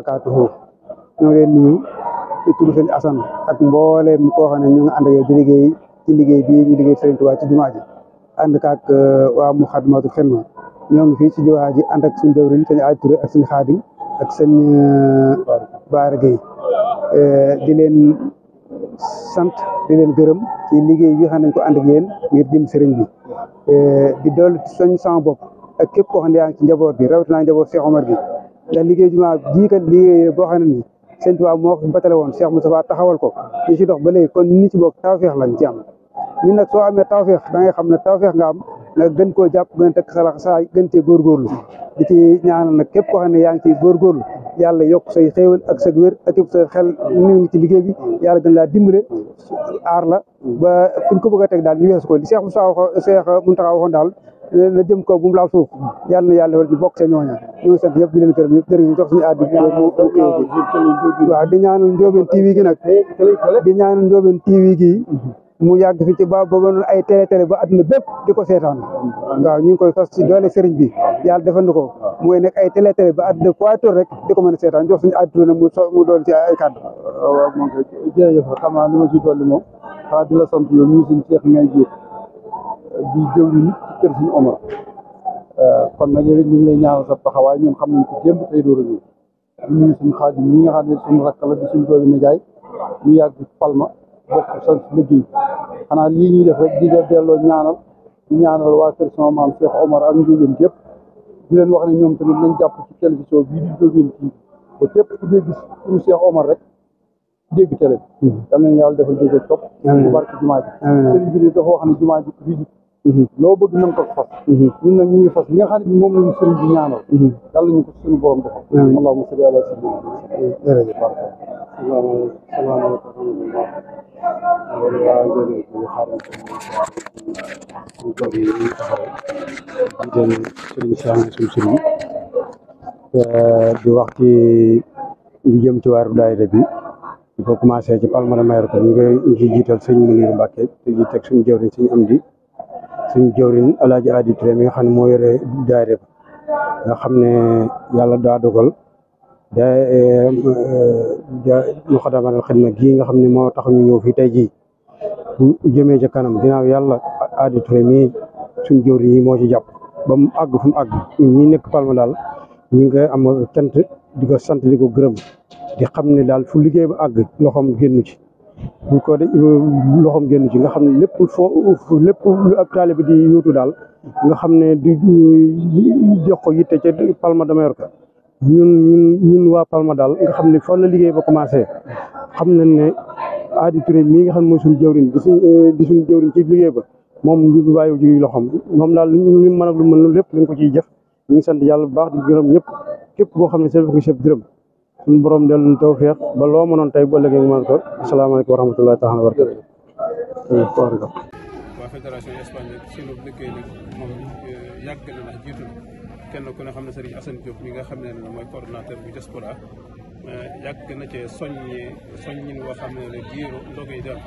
barakaatuhu ñoo leen nuyu ci turu sëñ Assane ak mbooleem koo xam ne ñu ngi ànd ak yow di liggéey ci liggéey bii ñu liggéey Sëriñ Tuubaa ci jumaa ji ànd ak waa Moukhaddamatoul Khidma ñoo ngi fii ci jumaa ji ànd ak suñu jawriñ sëñ Aadi Touré ak sëñ Xaadim ak sëñ Baara Gueye di leen sant di leen gërëm ci liggéey bi xam nañ ko ànd ak yéen ngir dim sëriñ bi di dool soñ sama bopp ak képp koo xam ne yaa ngi ci njaboot bi rawatina njaboot Cheikh Omar gi ndax liggéey jumaa jii kat liggéey boo xam ne nii Sëriñ Tuubaa moo ko batale woon Cheikh Moustapha taxawal ko ñu ci dox ba léegi kon ni ci bokk tawfeex lañ ci am ñun nag soo amee tawfeex da ngay xam ne tawfeex nga am nga gën koo jàpp gën a teg saa gën cee góorgóorlu di ci ñaanal nag képp koo xam ne yaa ngi ciy góorgóorlu yàlla yokk say xéewal ak sa wér ak sa xel ni ngi ci liggéey bi yàlla gën laa dimbale aar la ba fi ñu ko bëgg a teg daal ñu weesu ko li Cheikh Mountakha waxoon daal na jëm kaw bu mu laal suuf yàlla na yàlla ñu bokk sa ñooña ñu ngi sant ñëpp di leen gërëm ñëpp jërëjëf jox suñu àddu waaw di ñaanal Ndiobène TV gi nag di ñaanal Ndiobène TV gi mu yàgg fi ci ba noonu ay télé ba àdduna bépp di ko seetaan waaw ñu ngi koy fas ci doole sëriñ bi yàlla defal na ko mooy nekk ay télé ba àdduna fu waay toll rek di ko mën a seetaan jox suñu àddu nag mu dool ci ay kàddu waaw moom kay jërëjëf xam naa li ma ci dolli moom xanaa di la sant yow ñu suñu Cheikh ngay jóg di jëwriñ ci kër suñu Omar kon nag yow it ñu ngi lay ñaanal sa taxawaay ñun xam nañ ko démb tey door a ñëw di nuyu suñu Xaadim ñi nga xam ne suñu rakk la di suñu doomi nijaay ñu yàgg Palma bokk sant liggéey xanaa lii ñuy def rek di delloo ñaanal di ñaanal waa kër sama maam Cheikh Omar ak Ndiobène yëpp di leen wax ne ñoom tamit nañ jàpp ci télévision bii di Ndiobène TV ba képp ku dee gis suñu Cheikh Omar rek dégg télé yal nañu yàlla defal dégg topp bu barke jumaa ji sëriñ bi dafa wax ne jumaa ji bii loo bëgg nañ ko fas ñun nag ñu ngi fas li nga xam ne moom lañu sëriñ bi ñaanal yàlla ñu ko suñu borom defal allahumma salli ala sayyidina jërëjëf di wax ci lu jëm ci waaru daayira bi di ko commencé ci Palma de Mallorca ñu ngi ci jiital sëñ Muniru Mbàkke te ji teg suñu jëwriñ suñu am di suñu jëwriñ Alaaji Aadi Touré mi nga xam ne moo yore daayira bi nga xam ne yàlla daa dogal Moukhaddamatoul Khidma gii nga xam ne moo tax ñu ñëw fii tey jii bu jëmee ca kanam ginnaaw yàlla Aadi Touré mii suñu jëwriñ yi moo ci jàpp ba mu àgg fu mu àgg ñi nekk Palma daal ñu ngi am cant di ko sant di ko gërëm di xam ne daal fu liggéey ba àgg loxoom génnu ci bu ko de loxoom génnu ci nga xam ne lépp lépp lu ab taalibe di yóotu daal nga xam ne di jox ko yitte ca Palma de Mallorca ñun waa Palma daal nga xam ne fa la liggéey ba commencé xam nañ ne Aadi Touré mii nga xam ne mooy suñu jëwriñ di suñu jëwriñ ci liggéey ba moom ñu bàyyi ji loxoom moom daal lu mën ak lu mën lépp lañ ko ciy jëf ñu ngi sant yàlla bu baax di gërëm ñëpp képp koo xam ne seen ko chef dërëm suñu borom dellu tawfeex ba loo mënoon tey bu ëllëgee nga mën ko asalaamaaleykum wa rahmatullahi taala wa barakatu waa fédération Espagne seenu liggéey nag moom yàgg na ndax jiitu na kenn ku ne xam ne Serigne Assane Diop mi nga xam ne mooy coordonnateur bu diaspora yàgg na cee soññin woo xam ne diiru ndogu yi dem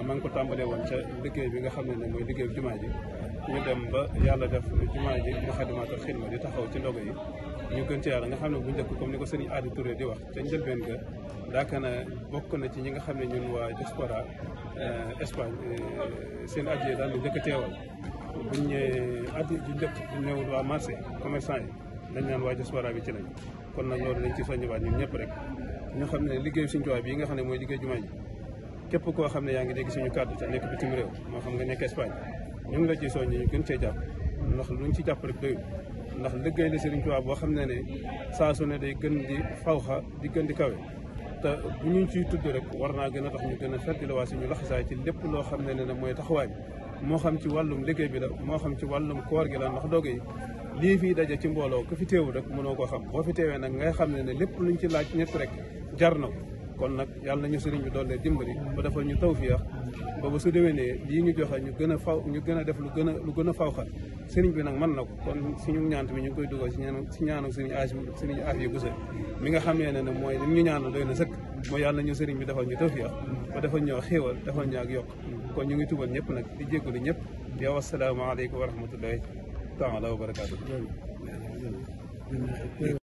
maa ngi ko tàmbalee woon ca liggéey bi nga xam ne mooy liggéey jumaa ji ñu dem ba yàlla def jumaa ji Moukhaddamatoul Khidma di taxaw ci ndogu yi ñu gën ci yàlla nga xam ne bu njëkk comme ni ko sëriñ Aadi Touré di wax te njëlbeen nga daaka na bokk na ci ñi nga xam ne ñun waa diaspora Espagne seen addiya daal di njëkk a teewal buñ ñëwee addiya ju njëkk bu ñëwul waa marché commerçant yi dañ naan waa diaspora bi ci lañ kon nag loolu dañ ci soññiwaat ñun ñëpp rek ñu xam ne liggéey suñu tubaab bii nga xam ne mooy liggéey jumaa ji képp koo xam ne yaa ngi dégg suñu kàddu te nekk bitim réew moo xam nga nekk Espagne ñu ngi la ci soññi ñu gën cee jàpp ndax luñ ci jàpp rek doyul ndax liggéey la Sëriñ Tuubaa boo xam ne saa su ne day gën di fawxa di gën di kawe te bu ñu ciy tudd rek war naa gën a tax ñu gën a fedd la waa suñu laxasaay ci lépp loo xam ne mooy taxawaay bi moo xam ci wàllum liggéey bi la moo xam ci wàllum koor gi la ndax doge yi lii fii daje ci mbooloo ku fi teewul rek mënoo koo xam boo fi teewee nag ngay xam ne lépp luñ ci laaj ñëpp rek jar na ko kon nag yàlla nañu sëriñ bi doole dimbali ba defal ñu tawfiix ba ba su déwénee lii ñu joxe ñu gën a def lu gën a fawxa sëriñ bi nag mën na ko kon suñu ñaant mi ñu ngi koy dugal si ñaanu sëriñ aaf yi gusa mi nga xam ne mooy li ñu ñaanal doy na sëkk mooy yàlla nañu sëriñ bi defal ñu tawfiix ba defal ñoo xéewal defal ñu ak yokk kon ñu ngi tubal ñëpp nag di jéggalu ñëpp yow asalaamaaleykum wa rahmatullahi taala wa barakaatu